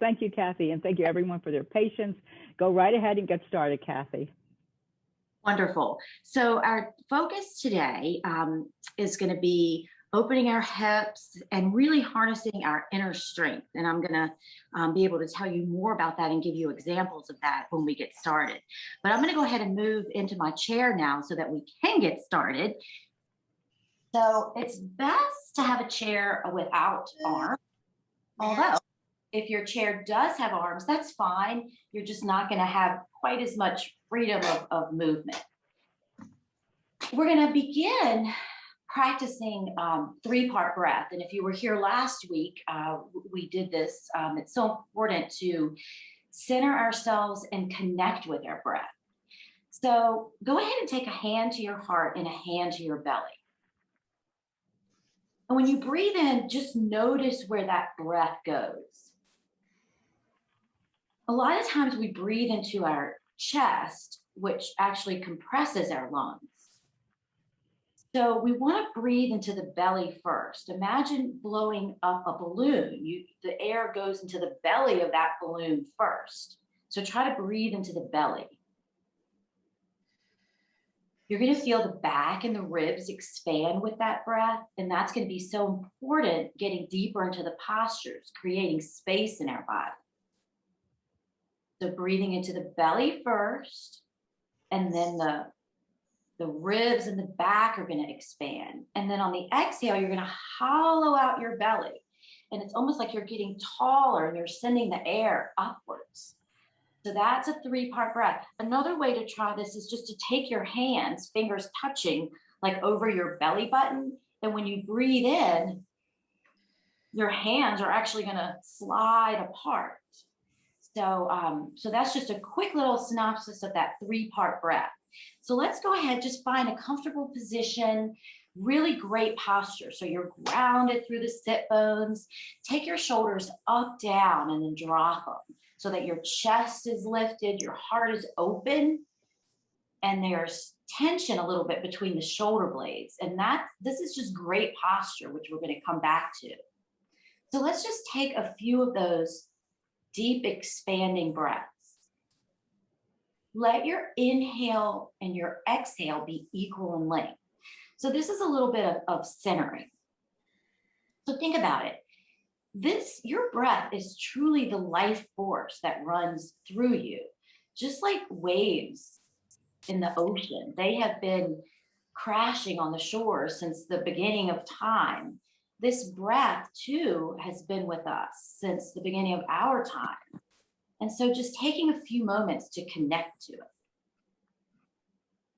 Thank you, Kathy, and thank you everyone for their patience. Go right ahead and get started, Kathy. Wonderful. So our focus today is going to be opening our hips and really harnessing our inner strength. And I'm going to be able to tell you more about that and give you examples of that when we get started. But I'm going to go ahead and move into my chair now so that we can get started. So it's best to have a chair without arms, although if your chair does have arms, that's fine. You're just not going to have quite as much freedom of movement. We're going to begin practicing three-part breath. And if you were here last week, we did this. It's so important to center ourselves and connect with our breath. So go ahead and take a hand to your heart and a hand to your belly. And when you breathe in, just notice where that breath goes. A lot of times we breathe into our chest, which actually compresses our lungs. So we want to breathe into the belly first. Imagine blowing up a balloon. The air goes into the belly of that balloon first. So try to breathe into the belly. You're going to feel the back and the ribs expand with that breath. And that's going to be so important, getting deeper into the postures, creating space in our body. So breathing into the belly first, and then the ribs and the back are going to expand. And then on the exhale, you're going to hollow out your belly. And it's almost like you're getting taller and you're sending the air upwards. So that's a three-part breath. Another way to try this is just to take your hands, fingers touching, like over your belly button. And when you breathe in, your hands are actually going to slide apart. So that's just a quick little synopsis of that three-part breath. So let's go ahead, just find a comfortable position, really great posture. So you're grounded through the sit bones. Take your shoulders up, down, and then drop them so that your chest is lifted, your heart is open, and there's tension a little bit between the shoulder blades. And this is just great posture, which we're going to come back to. So let's just take a few of those deep expanding breaths. Let your inhale and your exhale be equal in length. So this is a little bit of centering. So think about it. Your breath is truly the life force that runs through you. Just like waves in the ocean, they have been crashing on the shore since the beginning of time. This breath, too, has been with us since the beginning of our time. And so just taking a few moments to connect to it.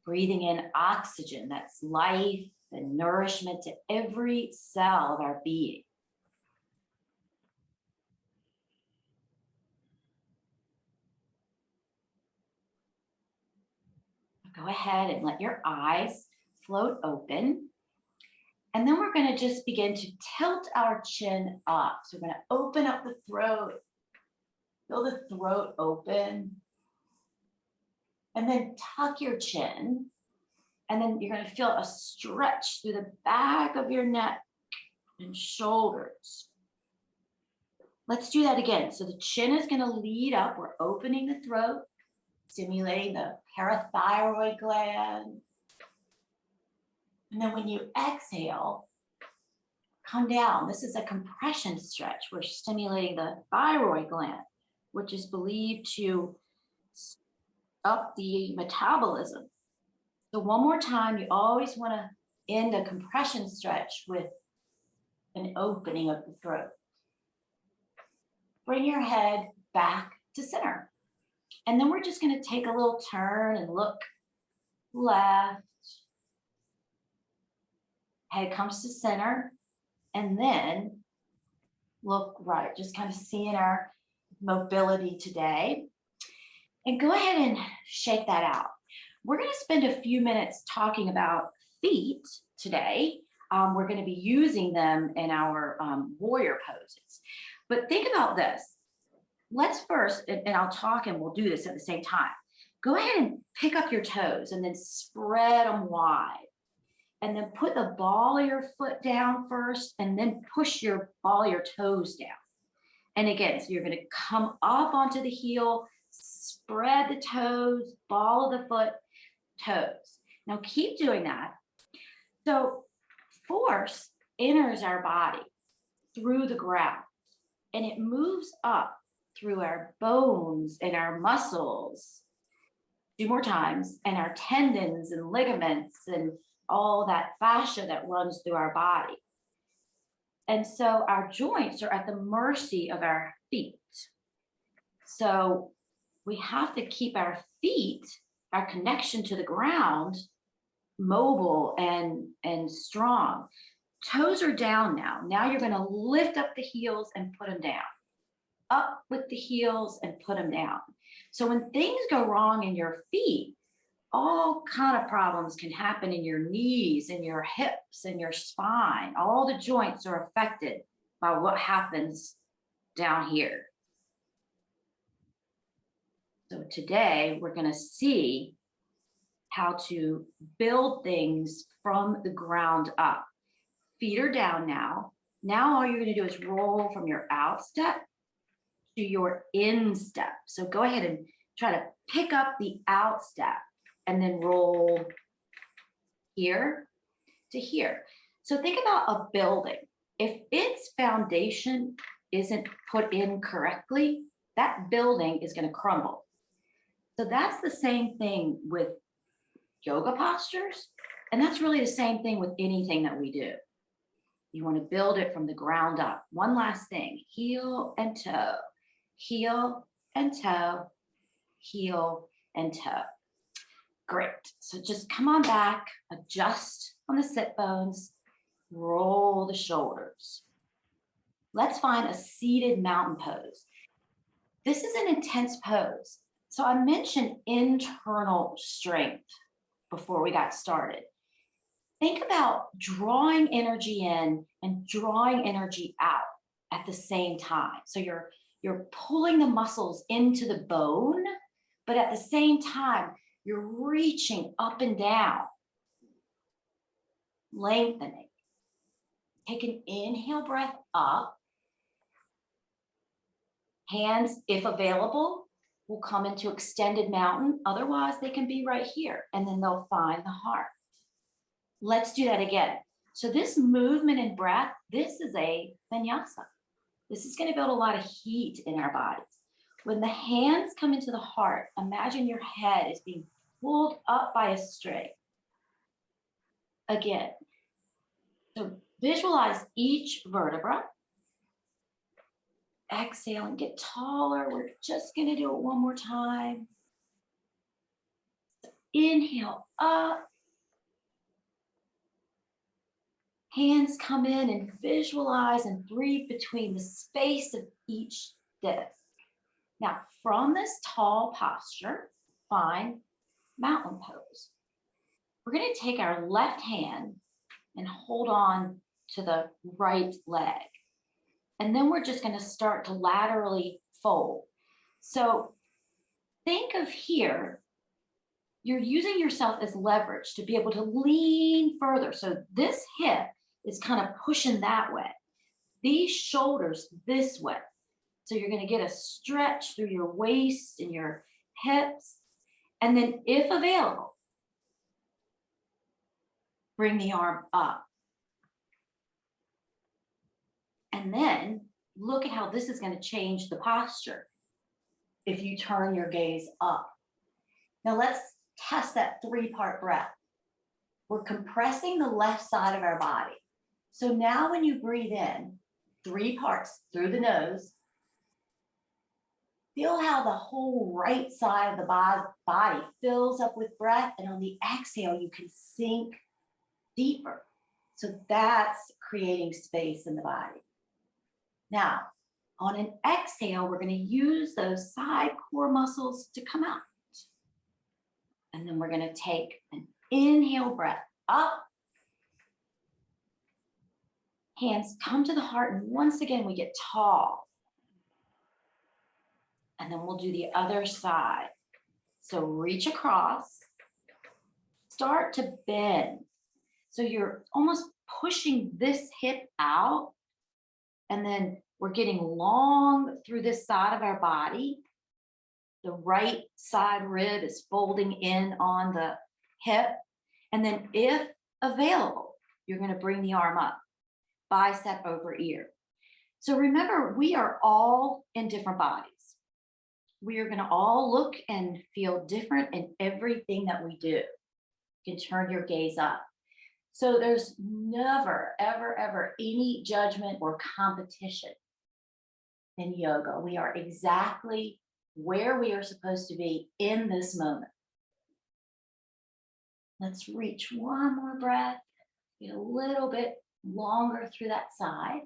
Breathing in oxygen, that's life and nourishment to every cell of our being. Go ahead and let your eyes float open. And then we're going to just begin to tilt our chin up. So we're going to open up the throat, feel the throat open, and then tuck your chin. And then you're going to feel a stretch through the back of your neck and shoulders. Let's do that again. So the chin is going to lead up. We're opening the throat, stimulating the parathyroid gland. And then when you exhale, come down. This is a compression stretch. We're stimulating the thyroid gland, which is believed to up the metabolism. So one more time, you always want to end a compression stretch with an opening of the throat. Bring your head back to center. And then we're just going to take a little turn and look left. Head comes to center, and then look right, just kind of seeing our mobility today. And go ahead and shake that out. We're going to spend a few minutes talking about feet today. We're going to be using them in our warrior poses. But think about this. Let's first, and I'll talk and we'll do this at the same time. Go ahead and pick up your toes and then spread them wide. And then put the ball of your foot down first, and then push your ball of your toes down. And again, so you're going to come up onto the heel, spread the toes, ball of the foot, toes. Now keep doing that. So force enters our body through the ground and it moves up through our bones and our muscles. 2 more times, and our tendons and ligaments and all that fascia that runs through our body. And so our joints are at the mercy of our feet. So we have to keep our feet, our connection to the ground, mobile and strong. Toes are down now. Now you're going to lift up the heels and put them down. Up with the heels and put them down. So when things go wrong in your feet, all kind of problems can happen in your knees and your hips and your spine. All the joints are affected by what happens down here. So today we're going to see how to build things from the ground up. Feet are down now. Now all you're going to do is roll from your out step to your in step. So go ahead and try to pick up the out step and then roll here to here. So think about a building. If its foundation isn't put in correctly, that building is going to crumble. So that's the same thing with yoga postures. And that's really the same thing with anything that we do. You want to build it from the ground up. One last thing, heel and toe, heel and toe, heel and toe. Great. So just come on back, adjust on the sit bones, roll the shoulders. Let's find a seated mountain pose. This is an intense pose. So I mentioned internal strength before we got started. Think about drawing energy in and drawing energy out at the same time. So you're pulling the muscles into the bone, but at the same time, you're reaching up and down, lengthening. Take an inhale breath up. Hands, if available, will come into extended mountain. Otherwise, they can be right here, and then they'll find the heart. Let's do that again. So this movement and breath, this is a vinyasa. This is going to build a lot of heat in our bodies. When the hands come into the heart, imagine your head is being pulled up by a string. Again, so visualize each vertebra. Exhale and get taller. We're just going to do it one more time. Inhale up. Hands come in and visualize and breathe between the space of each disc. Now, from this tall posture, find mountain pose. We're going to take our left hand and hold on to the right leg. And then we're just going to start to laterally fold. So think of here, you're using yourself as leverage to be able to lean further. So this hip is kind of pushing that way. These shoulders this way. So you're going to get a stretch through your waist and your hips. And then if available, bring the arm up. And then look at how this is going to change the posture if you turn your gaze up. Now let's test that 3-part breath. We're compressing the left side of our body. So now when you breathe in, 3 parts through the nose, feel how the whole right side of the body fills up with breath. And on the exhale, you can sink deeper. So that's creating space in the body. Now, on an exhale, we're going to use those side core muscles to come out. And then we're going to take an inhale breath up. Hands come to the heart. And once again, we get tall. And then we'll do the other side. So reach across. Start to bend. So you're almost pushing this hip out. And then We're getting long through this side of our body. The right side rib is folding in on the hip. And then if available, you're going to bring the arm up, bicep over ear. So remember, we are all in different bodies. We are going to all look and feel different in everything that we do. You can turn your gaze up. So there's never, ever, ever any judgment or competition in yoga. We are exactly where we are supposed to be in this moment. Let's reach one more breath. Get a little bit longer through that side.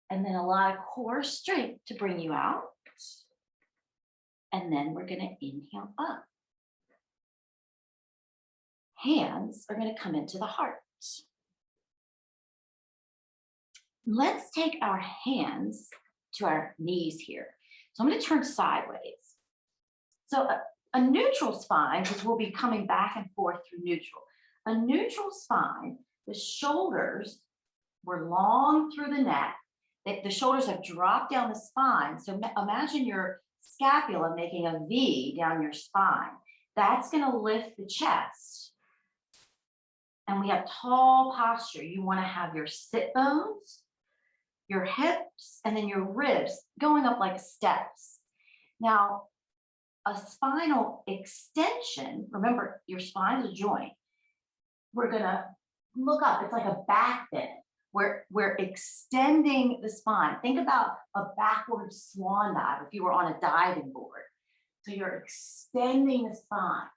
And then a lot of core strength to bring you out. And then we're going to inhale up. Hands are going to come into the heart. Let's take our hands to our knees here. So I'm going to turn sideways. So a neutral spine, because we'll be coming back and forth through neutral. A neutral spine, the shoulders were long through the neck. The shoulders have dropped down the spine. So imagine your scapula making a V down your spine. That's going to lift the chest. And we have tall posture. You want to have your sit bones, your hips, and then your ribs going up like steps. Now, a spinal extension, remember your spine is a joint. We're going to look up. It's like a back bend. We're extending the spine. Think about a backward swan dive if you were on a diving board. So you're extending the spine.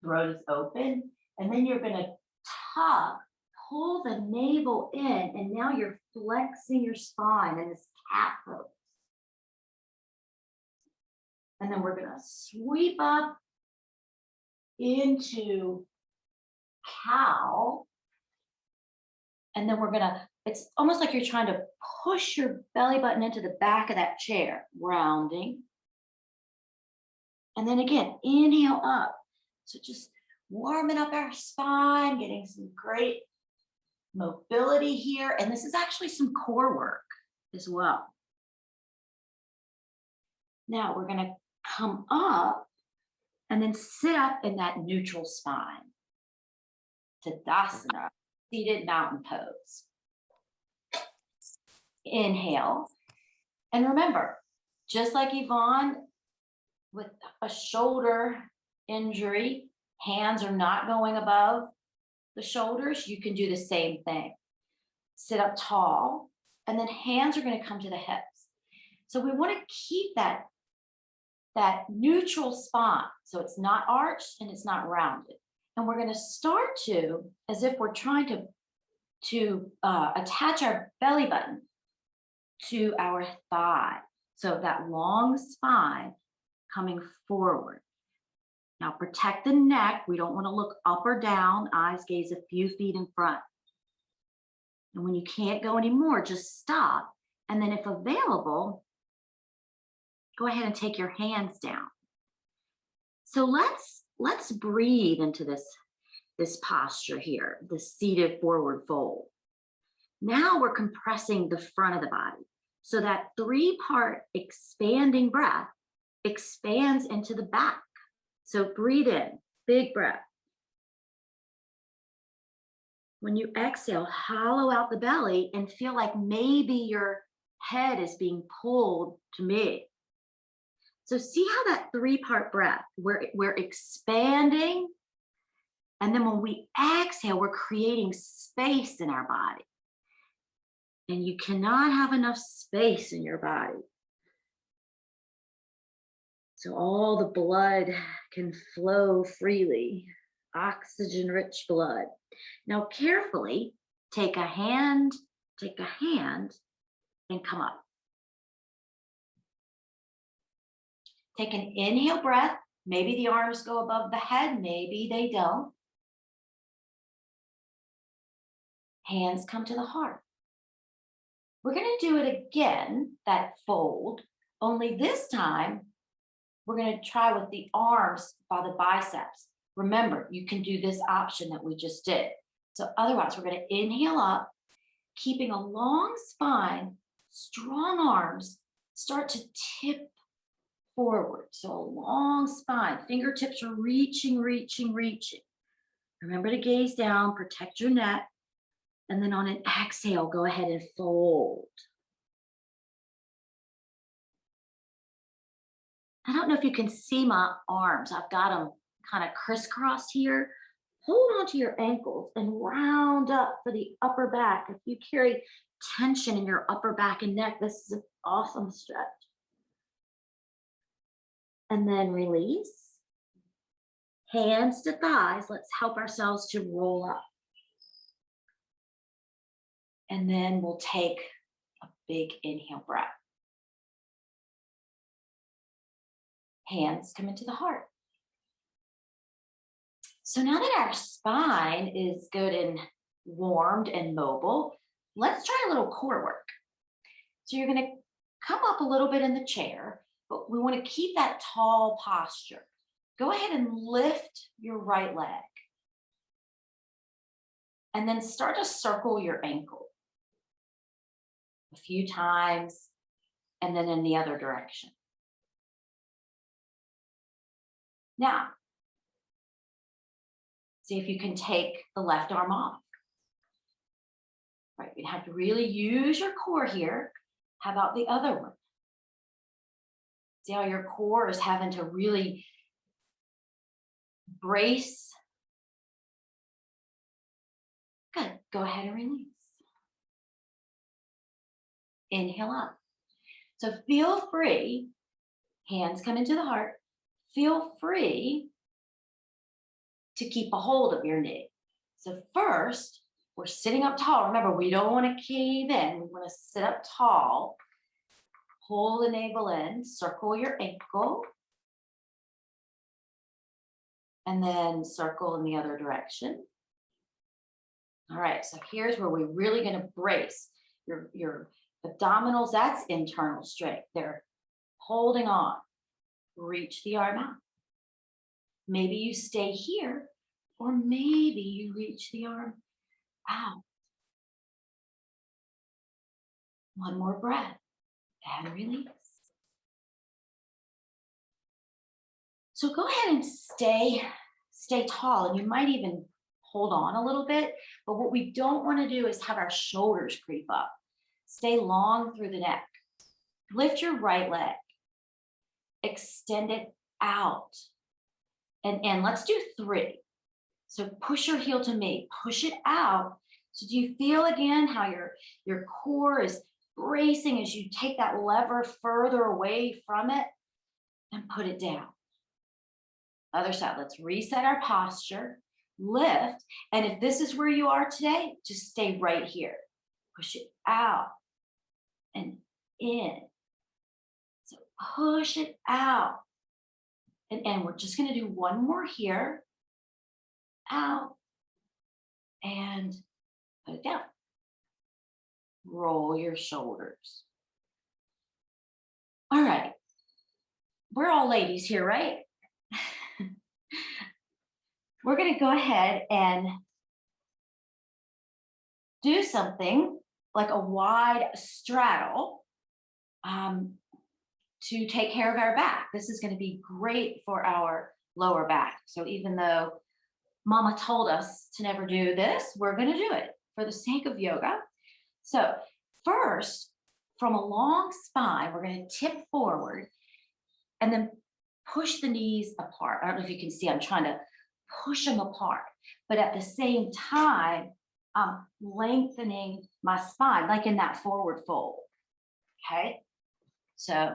Throat is open. And then you're going to tuck, pull the navel in, and now you're flexing your spine in this cat pose. And then we're going to sweep up into cow. And then we're going to, it's almost like you're trying to push your belly button into the back of that chair, rounding. And then again, inhale up. So just warming up our spine, getting some great mobility here. And this is actually some core work as well. Now we're going to come up and then sit up in that neutral spine. Tadasana, seated mountain pose. Inhale. And remember, just like Yvonne with a shoulder injury, hands are not going above the shoulders. You can do the same thing. Sit up tall, and then hands are going to come to the hips. So we want to keep that neutral spine. So it's not arched and it's not rounded. And we're going to start to, as if we're trying to attach our belly button to our thigh. So that long spine coming forward. Now protect the neck. We don't want to look up or down. Eyes gaze a few feet in front. And when you can't go anymore, just stop. And then if available, go ahead and take your hands down. So let's breathe into this posture here, the seated forward fold. Now we're compressing the front of the body. So that 3-part expanding breath expands into the back. So breathe in, big breath. When you exhale, hollow out the belly and feel like maybe your head is being pulled to mid. So see how that 3-part breath, we're expanding. And then when we exhale, we're creating space in our body. And you cannot have enough space in your body. So all the blood can flow freely, oxygen-rich blood. Now carefully take a hand and come up. Take an inhale breath. Maybe the arms go above the head, maybe they don't. Hands come to the heart. We're going to do it again, that fold, only this time we're going to try with the arms by the biceps. Remember, you can do this option that we just did. So otherwise, we're going to inhale up, keeping a long spine Strong arms start to tip forward. So a long spine, fingertips are reaching, reaching, reaching. Remember to gaze down, protect your neck. And then on an exhale, go ahead and fold. I don't know if you can see my arms. I've got them kind of crisscrossed here. Hold on to your ankles and round up for the upper back. If you carry tension in your upper back and neck, this is an awesome stretch. And then release. Hands to thighs. Let's help ourselves to roll up. And then we'll take a big inhale breath. Hands come into the heart. So now that our spine is good and warmed and mobile, let's try a little core work. So you're going to come up a little bit in the chair, but we want to keep that tall posture. Go ahead and lift your right leg. And then start to circle your ankle a few times, and then in the other direction. Now, see if you can take the left arm off. Right, you have to really use your core here. How about the other one? See how your core is having to really brace. Good, go ahead and release. Inhale up. So feel free, hands come into the heart. Feel free to keep a hold of your knee. So first, we're sitting up tall. Remember, we don't want to cave in. We want to sit up tall. Pull the navel in, circle your ankle. And then circle in the other direction. All right, so here's where we're really going to brace your abdominals. That's internal strength. They're holding on. Reach the arm out. Maybe you stay here, or maybe you reach the arm out. One more breath and release. So go ahead and stay tall, and you might even hold on a little bit, but what we don't want to do is have our shoulders creep up. Stay long through the neck. Lift your right leg. Extend it out. And let's do 3. So push your heel to me, push it out. So do you feel again how your core is bracing as you take that lever further away from it and put it down? Other side, let's reset our posture, lift. And if this is where you are today, just stay right here. Push it out and in. So push it out. And we're just going to do one more here. Out. And put it down. Roll your shoulders. All right. We're all ladies here, right? We're going to go ahead and do something like a wide straddle to take care of our back. This is going to be great for our lower back. So even though Mama told us to never do this, we're going to do it for the sake of yoga. So first, from a long spine, we're going to tip forward and then push the knees apart. I don't know if you can see, I'm trying to push them apart, but at the same time, I'm lengthening my spine, like in that forward fold. Okay, so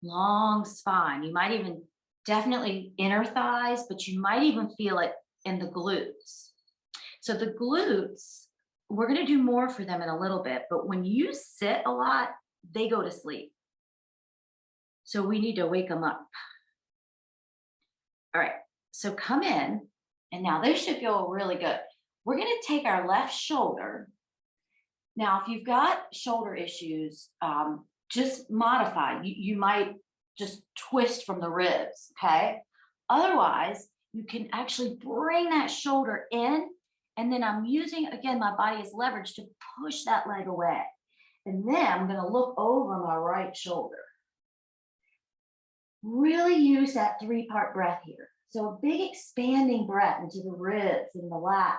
long spine. You might even definitely inner thighs, but you might even feel it in the glutes. So the glutes, we're going to do more for them in a little bit, but when you sit a lot, they go to sleep. So we need to wake them up. All right, so come in, and now this should feel really good. We're going to take our left shoulder. Now, if you've got shoulder issues, just modify. You might just twist from the ribs, okay? Otherwise, you can actually bring that shoulder in, and then I'm using, again, my body as leverage to push that leg away. And then I'm going to look over my right shoulder. Really use that 3-part breath here. So a big expanding breath into the ribs and the lats.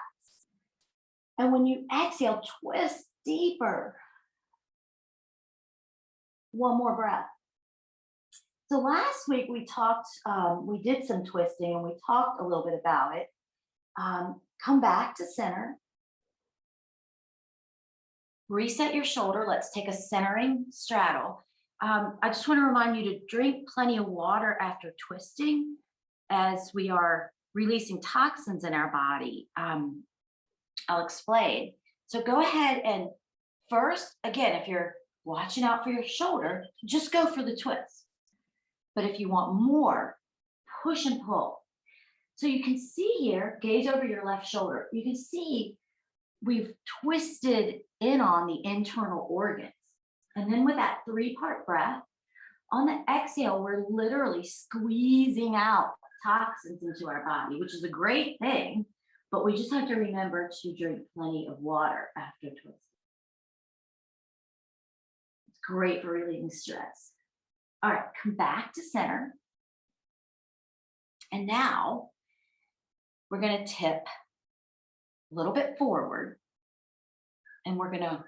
And when you exhale, twist deeper. One more breath. So last week we talked, we did some twisting and we talked a little bit about it. Come back to center. Reset your shoulder. Let's take a centering straddle. I just want to remind you to drink plenty of water after twisting as we are releasing toxins in our body. I'll explain. So go ahead and first, again, if you're watching out for your shoulder, just go for the twist. But if you want more, push and pull. So you can see here, gaze over your left shoulder. You can see we've twisted in on the internal organs. And then with that 3-part breath, on the exhale, we're literally squeezing out toxins into our body, which is a great thing, but we just have to remember to drink plenty of water after twisting. It's great for relieving stress. All right, come back to center. And now we're going to tip a little bit forward, and we're going to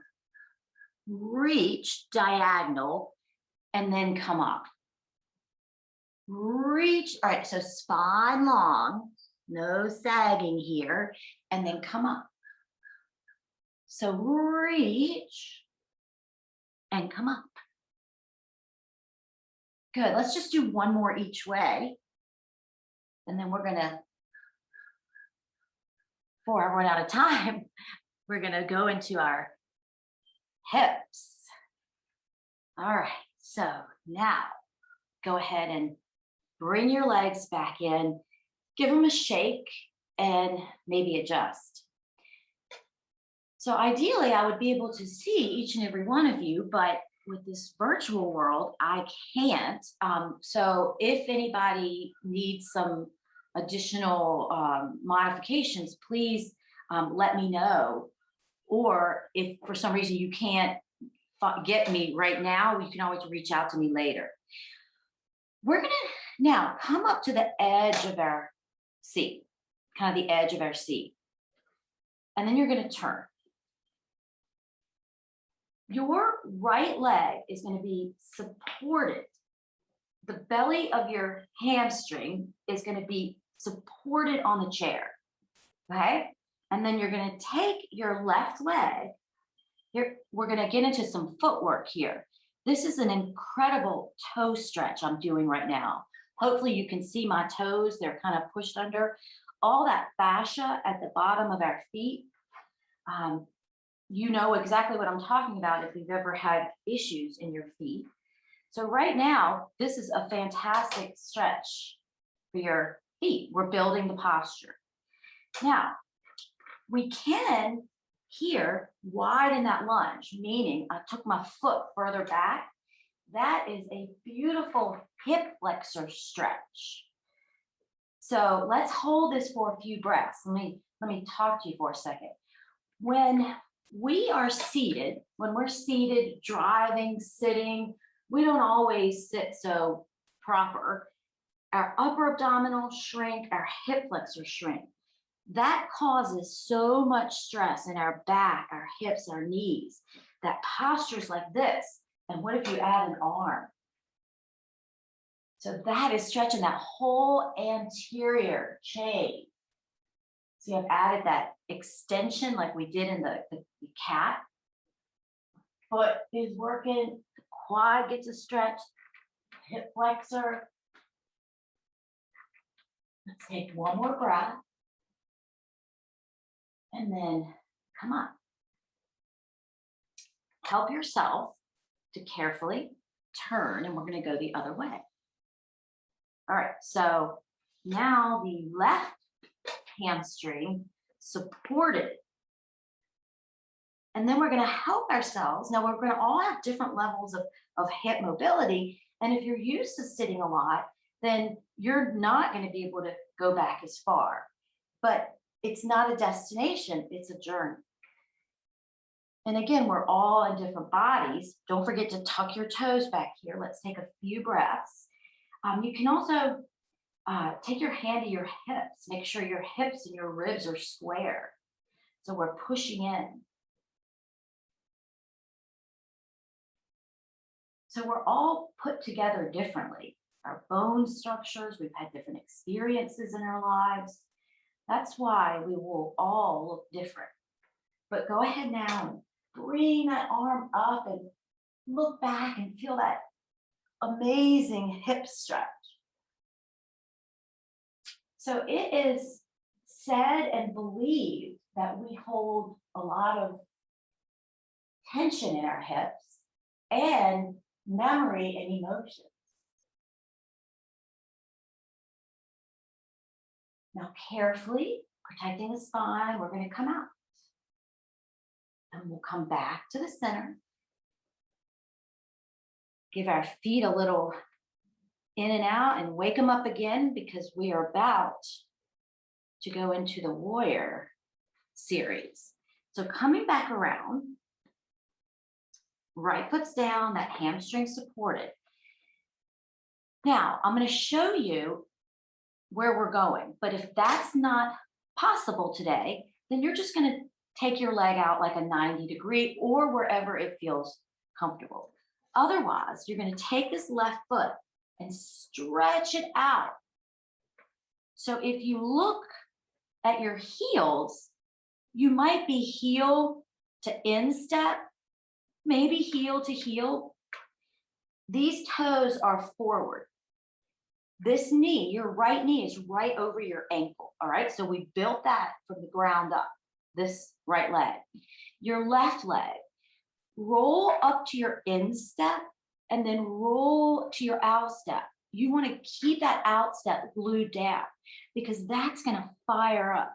reach diagonal and then come up. Reach, all right, so spine long, no sagging here, and then come up. So reach and come up. Good, let's just do one more each way. And then we're gonna, before I run out of time, we're gonna go into our hips. All right, so now go ahead and bring your legs back in, give them a shake, and maybe adjust. So ideally, I would be able to see each and every one of you, but with this virtual world, I can't. So if anybody needs some additional modifications, please let me know. Or if for some reason you can't get me right now, you can always reach out to me later. We're gonna now come up to the edge of our seat, kind of the edge of our seat. And then you're gonna turn. Your right leg is going to be supported. The belly of your hamstring is going to be supported on the chair. Okay? And then you're going to take your left leg. Here, we're going to get into some footwork here. This is an incredible toe stretch I'm doing right now. Hopefully you can see my toes. They're kind of pushed under. All that fascia at the bottom of our feet. You know exactly what I'm talking about if you've ever had issues in your feet. So right now, this is a fantastic stretch for your feet. We're building the posture. Now, we can here widen that lunge, meaning I took my foot further back. That is a beautiful hip flexor stretch. So let's hold this for a few breaths. Let me talk to you for a second. When we are seated, when we're seated, driving, sitting, we don't always sit so proper. Our upper abdominal shrink, our hip flexors shrink. That causes so much stress in our back, our hips, our knees. That posture's like this. And what if you add an arm? So that is stretching that whole anterior chain. So you've added that extension like we did in the cat. Foot is working, the quad gets a stretch, hip flexor. Let's take one more breath. And then come up. Help yourself to carefully turn, and we're going to go the other way. All right, so now the left hamstring supported. And then we're going to help ourselves. Now we're going to all have different levels of hip mobility. And if you're used to sitting a lot, then you're not going to be able to go back as far. But it's not a destination, it's a journey. And again, we're all in different bodies. Don't forget to tuck your toes back here. Let's take a few breaths. You can also take your hand to your hips. Make sure your hips and your ribs are square. So we're pushing in. So we're all put together differently. Our bone structures, we've had different experiences in our lives. That's why we will all look different. But go ahead now and bring that arm up and look back and feel that amazing hip stretch. So it is said and believed that we hold a lot of tension in our hips and memory and emotions. Now, carefully protecting the spine, we're going to come out. And we'll come back to the center. Give our feet a little in and out and wake them up again, because we are about to go into the warrior series. So coming back around, right foot's down, that hamstring supported. Now, I'm going to show you where we're going. But if that's not possible today, then you're just going to take your leg out like a 90-degree or wherever it feels comfortable. Otherwise, you're going to take this left foot and stretch it out. So if you look at your heels, you might be heel to instep, maybe heel to heel. These toes are forward. This knee, your right knee, is right over your ankle. All right, so we built that from the ground up, this right leg. Your left leg, roll up to your instep and then roll to your outstep. You want to keep that outstep glued down, because that's going to fire up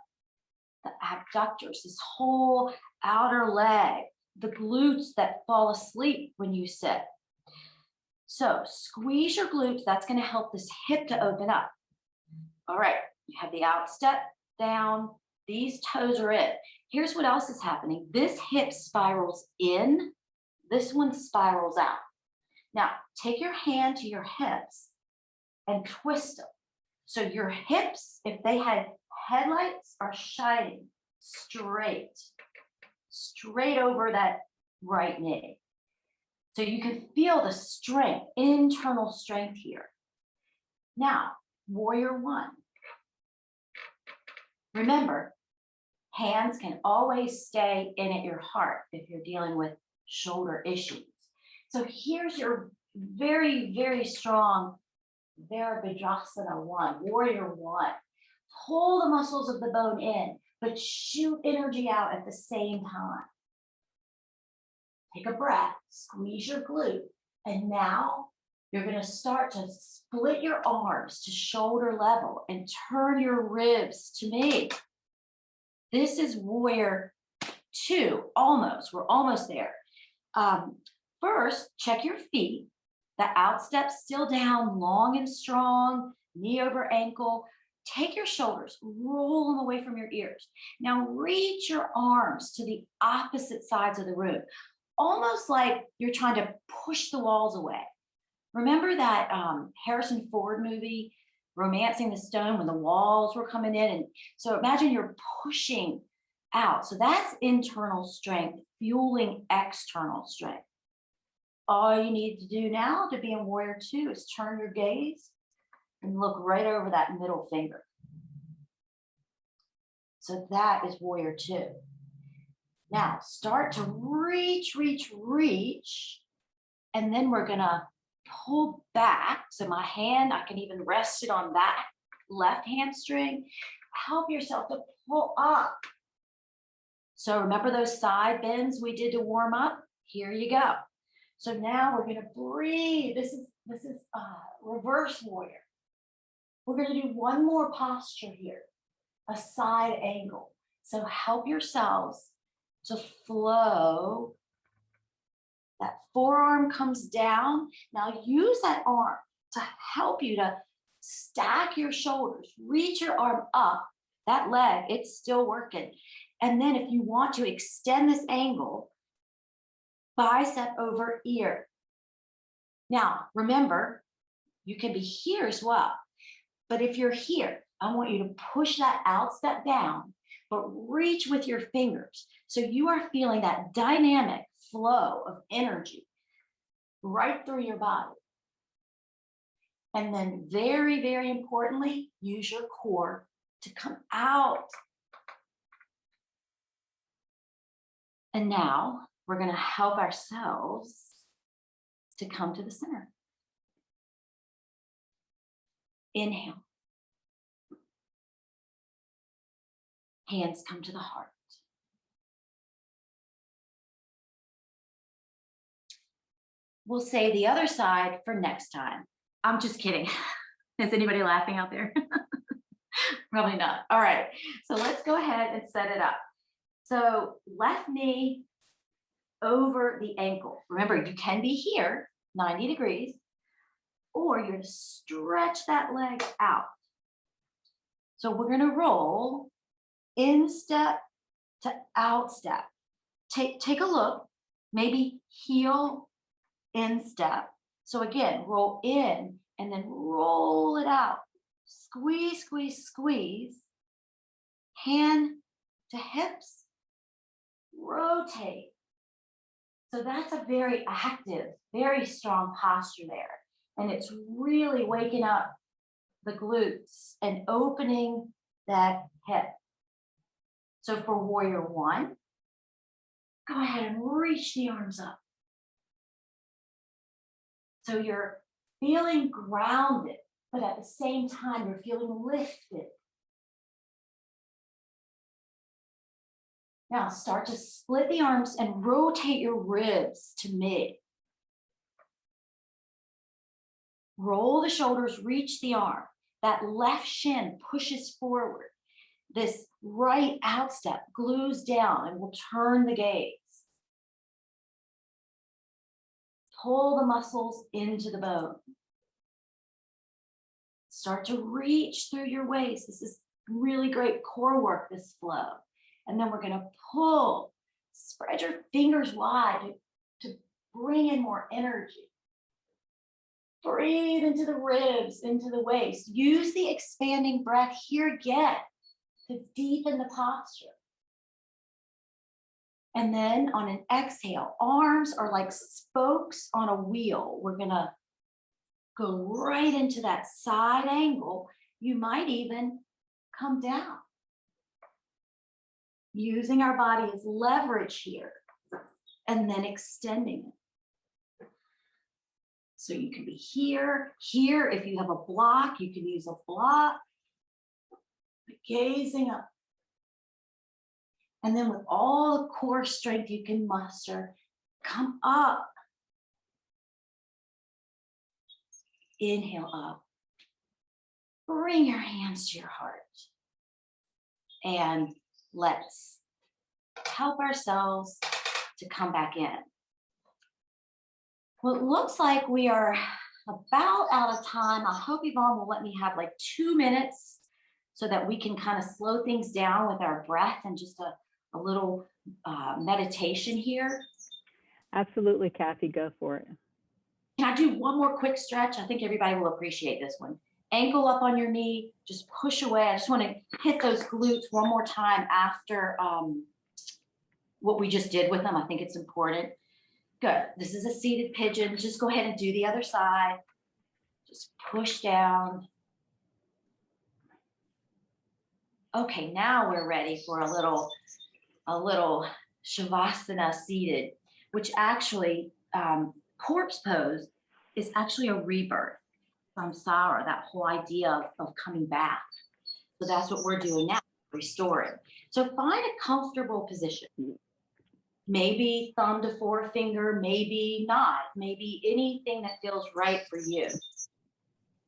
the abductors, this whole outer leg, the glutes that fall asleep when you sit. So squeeze your glutes. That's going to help this hip to open up. All right, you have the outstep down. These toes are in. Here's what else is happening. This hip spirals in. This one spirals out. Now, take your hand to your hips and twist them. So your hips, if they had headlights, are shining straight over that right knee. So you can feel the strength, internal strength here. Now, warrior one. Remember, hands can always stay in at your heart if you're dealing with shoulder issues. So here's your very, very strong Virabhadrasana one, warrior one. Pull the muscles of the bone in, but shoot energy out at the same time. Take a breath, squeeze your glute, and now you're going to start to split your arms to shoulder level and turn your ribs to me. This is warrior two, almost. We're almost there. First, check your feet. The outstep still down, long and strong, knee over ankle. Take your shoulders, roll them away from your ears. Now reach your arms to the opposite sides of the room, almost like you're trying to push the walls away. Remember that Harrison Ford movie, Romancing the Stone, when the walls were coming in? And so imagine you're pushing out. So that's internal strength, fueling external strength. All you need to do now to be in warrior two is turn your gaze and look right over that middle finger. So that is warrior two. Now start to reach, and then we're gonna pull back. So my hand, I can even rest it on that left hamstring. Help yourself to pull up. So remember those side bends we did to warm up? Here you go. So now we're gonna breathe. This is reverse warrior. We're gonna do one more posture here, a side angle. So help yourselves to flow. That forearm comes down. Now use that arm to help you to stack your shoulders. Reach your arm up. That leg, it's still working. And then if you want to extend this angle, bicep over ear. Now, remember, you can be here as well. But if you're here, I want you to push that out step down, but reach with your fingers. So you are feeling that dynamic flow of energy right through your body. And then very, very importantly, use your core to come out. And now we're going to help ourselves to come to the center. Inhale. Hands come to the heart. We'll say the other side for next time. I'm just kidding. Is anybody laughing out there? Probably not. All right. So let's go ahead and set it up. So left knee over the ankle. Remember, you can be here, 90 degrees, or you're going to stretch that leg out. So we're going to roll instep to outstep. Take a look, maybe heel instep. So again, roll in and then roll it out. Squeeze, squeeze, squeeze. Hand to hips. Rotate. So that's a very active, very strong posture there. And it's really waking up the glutes and opening that hip. So for warrior one, go ahead and reach the arms up. So you're feeling grounded, but at the same time, you're feeling lifted. Now start to split the arms and rotate your ribs to mid. Roll the shoulders, reach the arm. That left shin pushes forward. This right outstep glues down and will turn the gaze. Pull the muscles into the bone. Start to reach through your waist. This is really great core work, this flow. And then we're going to pull, spread your fingers wide to bring in more energy. Breathe into the ribs, into the waist. Use the expanding breath here again to deepen the posture. And then on an exhale, arms are like spokes on a wheel. We're going to go right into that side angle. You might even come down. Using our body as leverage here, and then extending it. So you can be here, here. If you have a block, you can use a block. Gazing up. And then with all the core strength you can muster, come up. Inhale up. Bring your hands to your heart. And let's help ourselves to come back in. Well, it looks like we are about out of time. I hope Yvonne will let me have like 2 minutes so that we can kind of slow things down with our breath and just a little meditation here. Absolutely, Kathy, go for it. Can I do one more quick stretch? I think everybody will appreciate this one. Ankle up on your knee, just push away. I just want to hit those glutes one more time after what we just did with them. I think it's important. Good. This is a seated pigeon. Just go ahead and do the other side. Just push down. Okay, now we're ready for a little Shavasana seated, which actually corpse pose is actually a rebirth. Samsara, that whole idea of coming back. So that's what we're doing now, restoring. So find a comfortable position. Maybe thumb to forefinger, maybe not, maybe anything that feels right for you.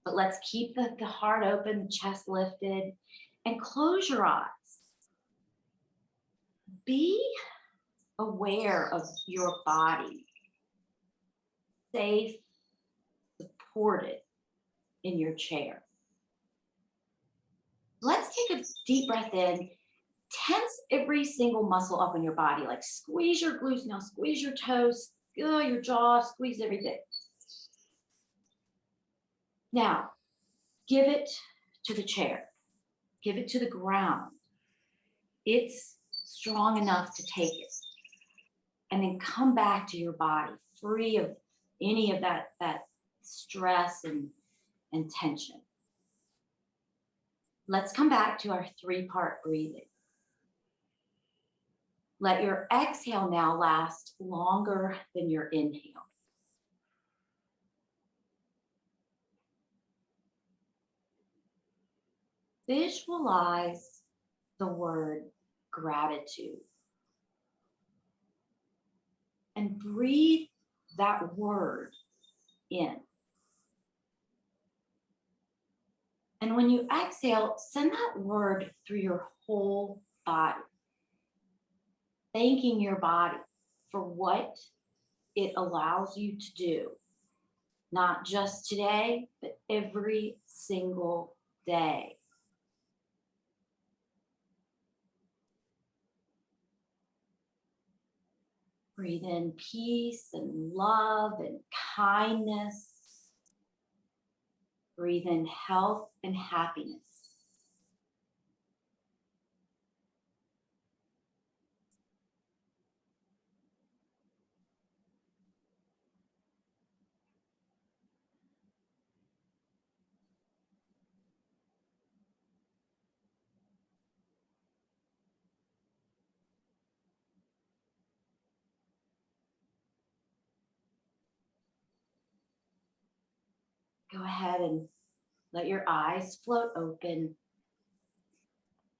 But let's keep the heart open, the chest lifted, and close your eyes. Be aware of your body, safe, supported in your chair. Let's take a deep breath in. Tense every single muscle up in your body, like squeeze your glutes now, squeeze your toes, your jaw, squeeze everything. Now, give it to the chair. Give it to the ground. It's strong enough to take it. And then come back to your body, free of any of that stress and tension. Let's come back to our 3-part breathing. Let your exhale now last longer than your inhale. Visualize the word gratitude and breathe that word in. And when you exhale, send that word through your whole body, thanking your body for what it allows you to do, not just today, but every single day. Breathe in peace and love and kindness. Breathe in health and happiness. Go ahead and let your eyes float open.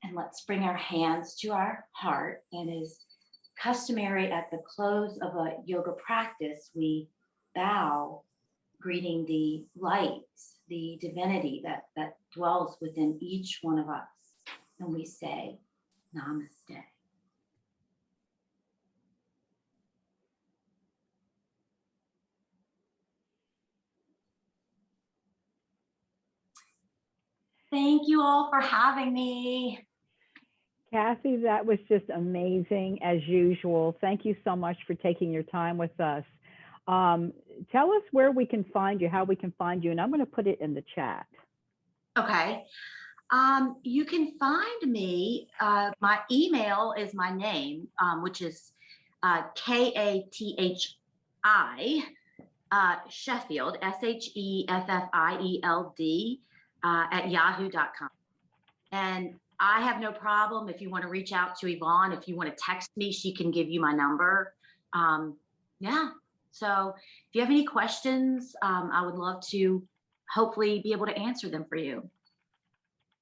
And let's bring our hands to our heart. That is customary at the close of a yoga practice. We bow, greeting the light, the divinity that dwells within each one of us. And we say, Namaste. Thank you all for having me. Kathi, that was just amazing as usual. Thank you so much for taking your time with us. Tell us where we can find you, how we can find you, and I'm going to put it in the chat. Okay. You can find me. My email is my name, which is Kathi Sheffield, Sheffield, at yahoo.com. And I have no problem if you want to reach out to Yvonne. If you want to text me, she can give you my number. Yeah. So if you have any questions, I would love to hopefully be able to answer them for you.